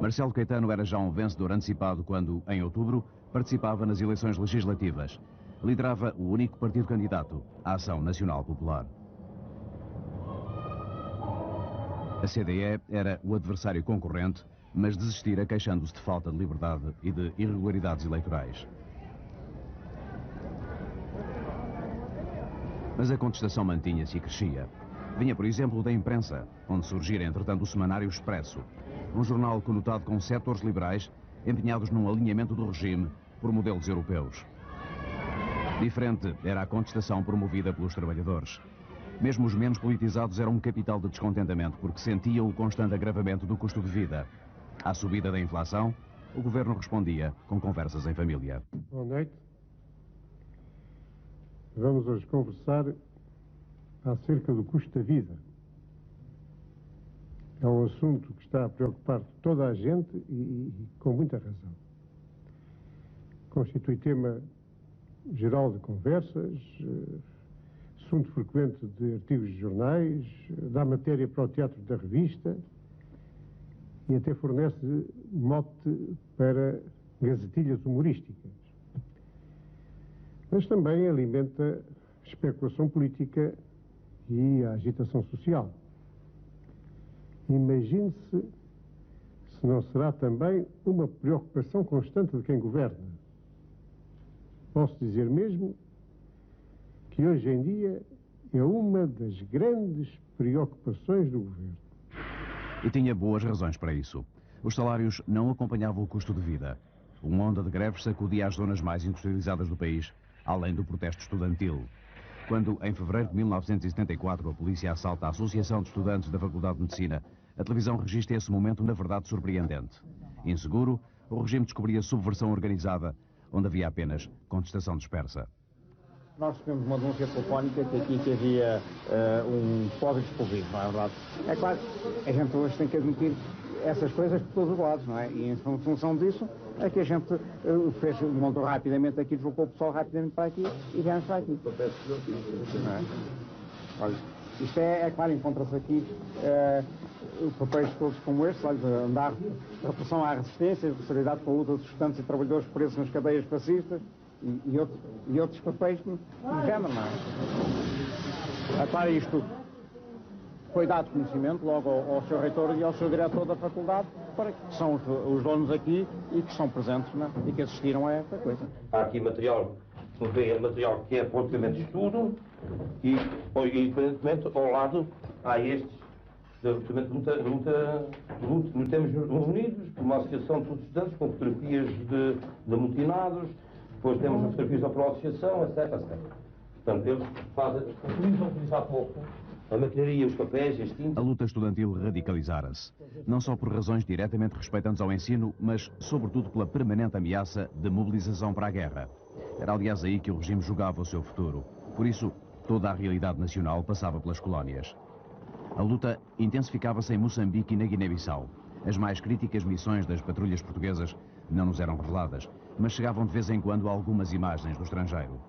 Marcelo Caetano era já um vencedor antecipado quando, em outubro, participava nas eleições legislativas. Liderava o único partido candidato, a Ação Nacional Popular. A CDE era o adversário concorrente, mas desistira queixando-se de falta de liberdade e de irregularidades eleitorais. Mas a contestação mantinha-se e crescia. Vinha, por exemplo, da imprensa, onde surgira, entretanto, o Semanário Expresso, um jornal conotado com setores liberais empenhados num alinhamento do regime por modelos europeus. Diferente era a contestação promovida pelos trabalhadores. Mesmo os menos politizados eram um capital de descontentamento porque sentiam o constante agravamento do custo de vida. À subida da inflação, o governo respondia com conversas em família. Boa noite. Vamos hoje conversar acerca do custo da vida. É um assunto que está a preocupar toda a gente e com muita razão. Constitui tema geral de conversas, assunto frequente de artigos de jornais, dá matéria para o teatro da revista e até fornece mote para gazetilhas humorísticas. Mas também alimenta especulação política e a agitação social. Imagine-se se não será também uma preocupação constante de quem governa. Posso dizer mesmo que hoje em dia é uma das grandes preocupações do governo. E tinha boas razões para isso. Os salários não acompanhavam o custo de vida. Uma onda de greves sacudia as zonas mais industrializadas do país, além do protesto estudantil. Quando, em fevereiro de 1974, a polícia assalta a Associação de Estudantes da Faculdade de Medicina, a televisão registra esse momento, na verdade, surpreendente. Inseguro, o regime descobria subversão organizada, onde havia apenas contestação dispersa. Nós recebemos uma denúncia telefónica que havia um pobre despovoado, não é verdade? É claro, a gente hoje tem que admitir essas coisas por todos os lados, não é? E em função disso é que a gente montou rapidamente aqui, deslocou o pessoal rapidamente para aqui e viemos para aqui. Não é? Olha, isto é claro, encontra-se aqui papéis todos como este, olha, andar repressão à resistência, solidariedade com a luta dos estudantes e trabalhadores presos nas cadeias fascistas e outros papéis do género, não é? É claro, isto foi dado conhecimento logo ao seu reitor e ao seu diretor da faculdade, para que são os donos aqui e que estão presentes, não é? E que assistiram a esta coisa. Há aqui material que é praticamente estudo e independentemente ao lado há estes. Nos temos unidos por uma associação de todos os estudantes com fotografias de amotinados, depois temos fotografias da própria associação, etc. Portanto, eles utilizam há pouco a maquinaria, os papéis, as tintas. A luta estudantil radicalizara-se, não só por razões diretamente respeitantes ao ensino, mas sobretudo pela permanente ameaça de mobilização para a guerra. Era aliás aí que o regime jogava o seu futuro. Por isso, toda a realidade nacional passava pelas colónias. A luta intensificava-se em Moçambique e na Guiné-Bissau. As mais críticas missões das patrulhas portuguesas não nos eram reveladas, mas chegavam de vez em quando algumas imagens do estrangeiro.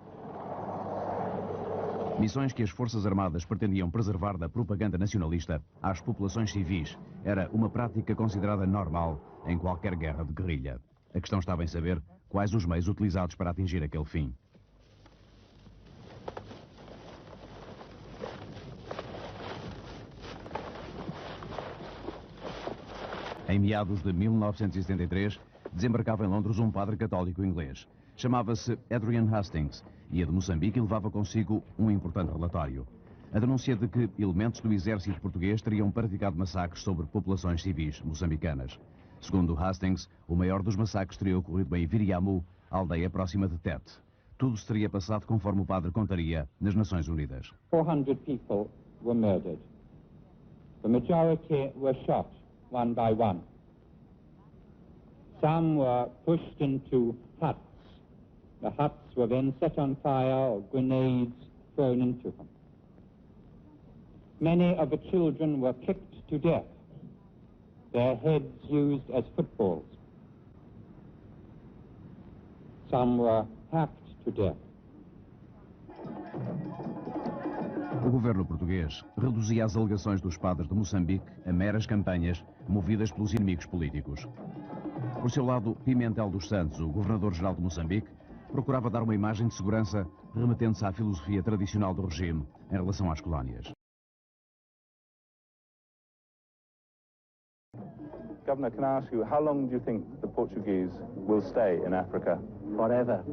Missões que as Forças Armadas pretendiam preservar da propaganda nacionalista às populações civis. Era uma prática considerada normal em qualquer guerra de guerrilha. A questão estava em saber quais os meios utilizados para atingir aquele fim. Em meados de 1973, desembarcava em Londres um padre católico inglês. Chamava-se Adrian Hastings e a de Moçambique levava consigo um importante relatório. A denúncia de que elementos do exército português teriam praticado massacres sobre populações civis moçambicanas. Segundo Hastings, o maior dos massacres teria ocorrido em Viriamu, aldeia próxima de Tete. Tudo se teria passado conforme o padre contaria nas Nações Unidas. 400 people were murdered. The majority were shot one by one. Some were pushed into huts. The huts were then set on fire or grenades thrown into them. Many of the children were kicked to death, their heads used as footballs. Some were hacked to death. O governo português reduzia as alegações dos padres de Moçambique a meras campanhas movidas pelos inimigos políticos. Por seu lado, Pimentel dos Santos, o governador-geral de Moçambique, procurava dar uma imagem de segurança, remetendo-se à filosofia tradicional do regime em relação às colónias. Governor, can I ask you, how long do you think the Portuguese will stay in Africa? Forever.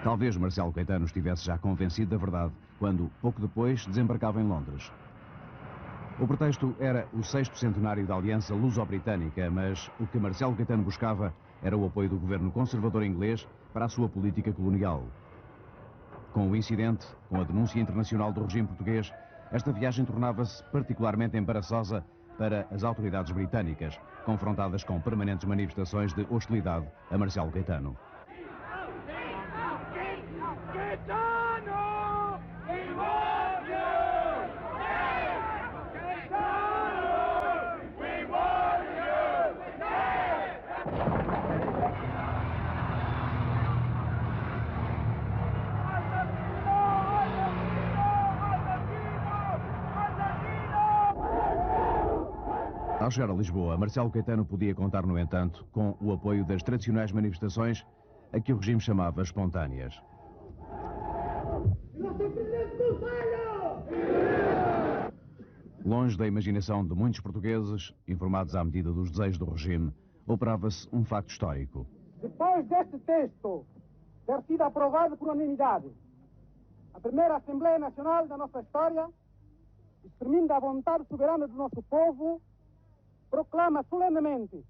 Talvez Marcelo Caetano estivesse já convencido da verdade quando, pouco depois, desembarcava em Londres. O pretexto era o 6º centenário da Aliança Luso-Britânica, mas o que Marcelo Caetano buscava era o apoio do governo conservador inglês para a sua política colonial. Com o incidente, com a denúncia internacional do regime português, esta viagem tornava-se particularmente embaraçosa para as autoridades britânicas, confrontadas com permanentes manifestações de hostilidade a Marcelo Caetano. Ao chegar a Lisboa, Marcelo Caetano podia contar, no entanto, com o apoio das tradicionais manifestações a que o regime chamava espontâneas. Longe da imaginação de muitos portugueses, informados à medida dos desejos do regime, operava-se um facto histórico. Depois deste texto ter sido aprovado por unanimidade, a primeira Assembleia Nacional da nossa história, exprimindo a vontade soberana do nosso povo, proclama solenemente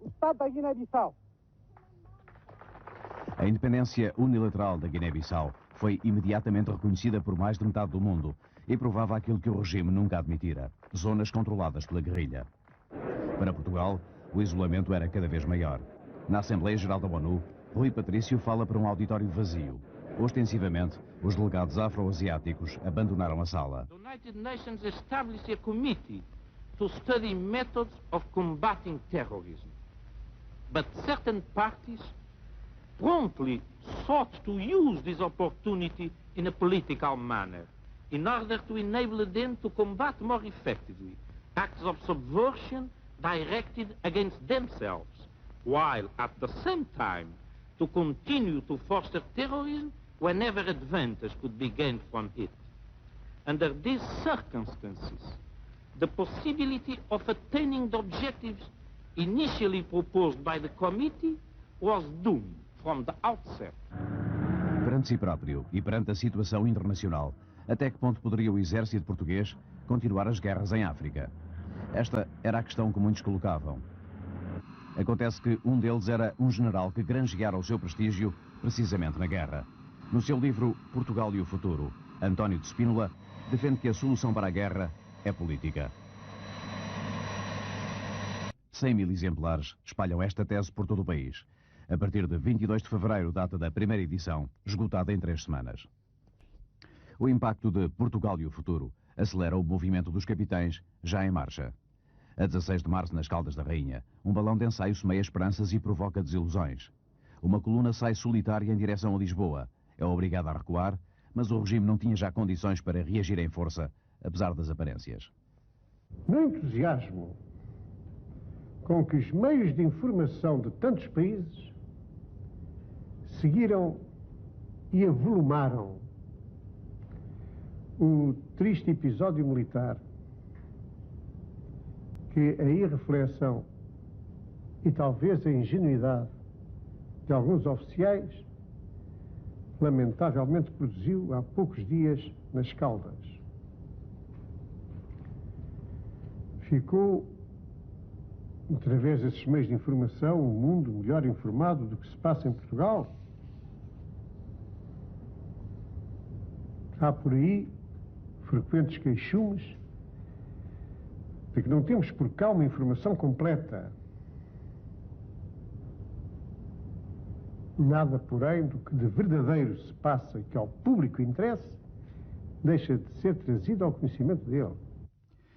o Estado da Guiné-Bissau. A independência unilateral da Guiné-Bissau foi imediatamente reconhecida por mais de metade do mundo e provava aquilo que o regime nunca admitira: zonas controladas pela guerrilha. Para Portugal, o isolamento era cada vez maior. Na Assembleia Geral da ONU, Rui Patrício fala para um auditório vazio. Ostensivamente, os delegados afro-asiáticos abandonaram a sala. The United Nations established a committee to study methods of combating terrorism. But certain parties promptly sought to use this opportunity in a political manner in order to enable them to combat more effectively acts of subversion directed against themselves, while at the same time to continue to foster terrorism whenever advantage could be gained from it. Under these circumstances, the possibility of attaining the objectives initially proposed by the committee was doomed from the outset. Perante si próprio e perante a situação internacional, até que ponto poderia o exército português continuar as guerras em África? Esta era a questão que muitos colocavam. Acontece que um deles era um general que granjeara o seu prestígio precisamente na guerra. No seu livro Portugal e o Futuro, António de Spínola defende que a solução para a guerra é política. 100.000 exemplares espalham esta tese por todo o país. A partir de 22 de fevereiro, data da primeira edição, esgotada em 3 semanas. O impacto de Portugal e o Futuro acelera o movimento dos capitães já em marcha. A 16 de março, nas Caldas da Rainha, um balão de ensaio semeia esperanças e provoca desilusões. Uma coluna sai solitária em direção a Lisboa. É obrigada a recuar, mas o regime não tinha já condições para reagir em força, apesar das aparências. No entusiasmo com que os meios de informação de tantos países seguiram e avolumaram o triste episódio militar, que a irreflexão e talvez a ingenuidade de alguns oficiais lamentavelmente produziu há poucos dias nas Caldas. Ficou, através desses meios de informação, um mundo melhor informado do que se passa em Portugal. Há por aí frequentes queixumes de que não temos por cá uma informação completa. Nada, porém, do que de verdadeiro se passa e que ao público interesse, deixa de ser trazido ao conhecimento dele.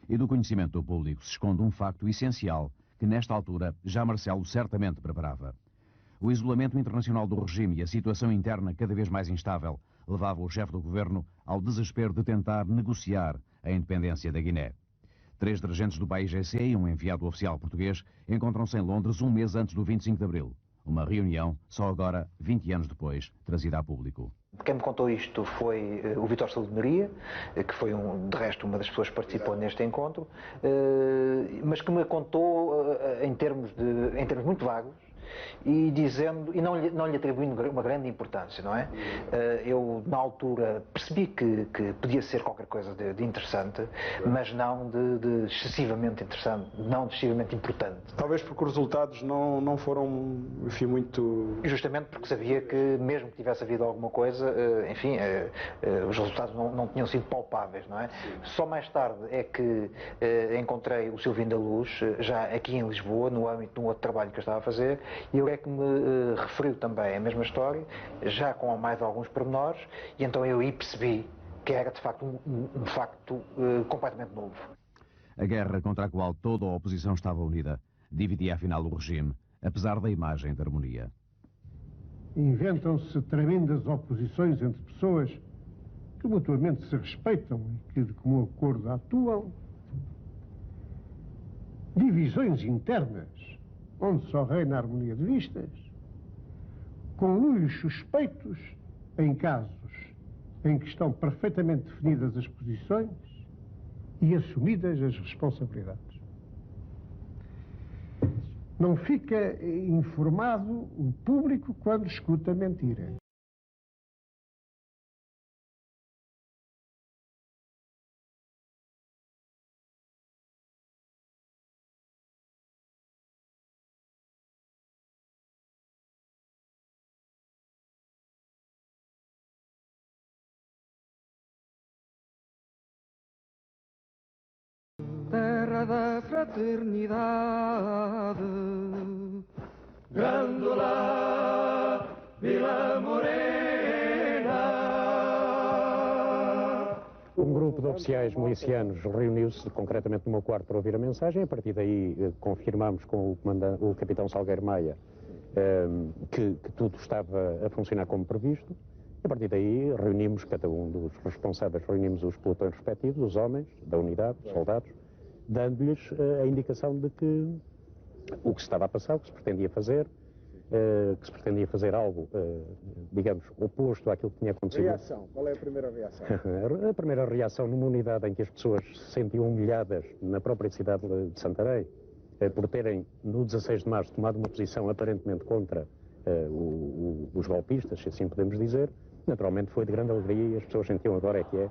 E do conhecimento do público se esconde um facto essencial que, nesta altura, já Marcelo certamente preparava. O isolamento internacional do regime e a situação interna cada vez mais instável levava o chefe do governo ao desespero de tentar negociar a independência da Guiné. 3 dirigentes do PAIGC e um enviado oficial português encontram-se em Londres um mês antes do 25 de abril. Uma reunião, só agora, 20 anos depois, trazida a público. Quem me contou isto foi o Vítor Saúde Maria, que foi, de resto, uma das pessoas que participou neste encontro, mas que me contou em termos muito vagos, e dizendo, e não lhe atribuindo uma grande importância, não é? Eu, na altura, percebi que podia ser qualquer coisa de interessante, mas não de excessivamente interessante, não de excessivamente importante. Talvez porque os resultados não foram, enfim, muito... Justamente porque sabia que, mesmo que tivesse havido alguma coisa, enfim, os resultados não tinham sido palpáveis, não é? Só mais tarde é que encontrei o Silvino da Luz, já aqui em Lisboa, no âmbito de um outro trabalho que eu estava a fazer, e ele é que me referiu também a mesma história, já com mais alguns pormenores, e então eu aí percebi que era de facto um facto completamente novo. A guerra contra a qual toda a oposição estava unida dividia afinal o regime, apesar da imagem de harmonia. Inventam-se tremendas oposições entre pessoas que mutuamente se respeitam e que de comum acordo atuam. Divisões internas, onde só reina a harmonia de vistas, conluios suspeitos em casos em que estão perfeitamente definidas as posições e assumidas as responsabilidades. Não fica informado o público quando escuta mentira. Terra da fraternidade, Grândola, Vila Morena. Um grupo de oficiais milicianos reuniu-se concretamente no meu quarto para ouvir a mensagem. A partir daí confirmámos com o capitão Salgueiro Maia que tudo estava a funcionar como previsto. A partir daí reunimos, cada um dos responsáveis, reunimos os pelotões respectivos, os homens da unidade, os soldados, dando-lhes a indicação de que o que se estava a passar, o que se pretendia fazer algo, digamos, oposto àquilo que tinha acontecido. Reação, qual é a primeira reação? A primeira reação, numa unidade em que as pessoas se sentiam humilhadas na própria cidade de Santarém, por terem, no 16 de março, tomado uma posição aparentemente contra os golpistas, se assim podemos dizer, naturalmente foi de grande alegria e as pessoas sentiam agora é que é.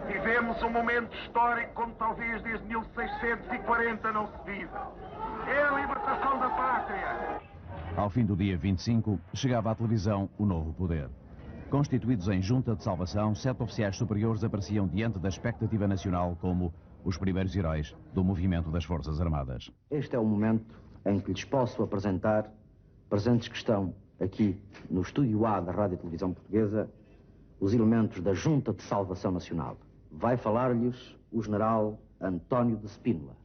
Vivemos um momento histórico como talvez desde 1640 não se vive. É a libertação da pátria. Ao fim do dia 25, chegava à televisão o novo poder. Constituídos em junta de salvação, 7 oficiais superiores apareciam diante da expectativa nacional como os primeiros heróis do movimento das Forças Armadas. Este é o momento em que lhes posso apresentar, presentes que estão aqui no Estúdio A da Rádio e Televisão Portuguesa, os elementos da Junta de Salvação Nacional. Vai falar-lhes o general António de Spínola.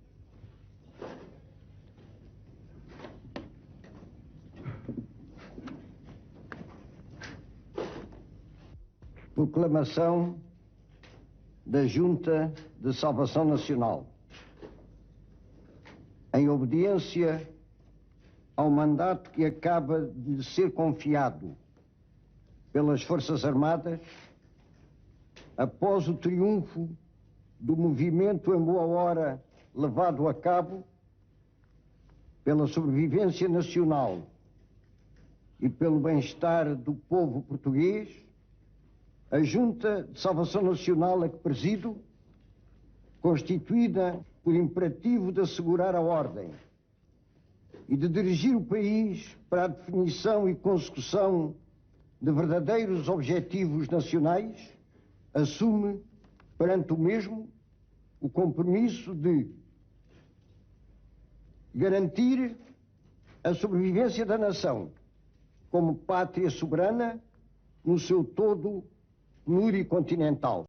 Proclamação da Junta de Salvação Nacional. Em obediência ao mandato que acaba de ser confiado pelas Forças Armadas, após o triunfo do movimento em boa hora levado a cabo pela sobrevivência nacional e pelo bem-estar do povo português, a Junta de Salvação Nacional a que presido, constituída por imperativo de assegurar a ordem e de dirigir o país para a definição e consecução de verdadeiros objetivos nacionais, assume perante o mesmo o compromisso de garantir a sobrevivência da nação como pátria soberana no seu todo pluricontinental.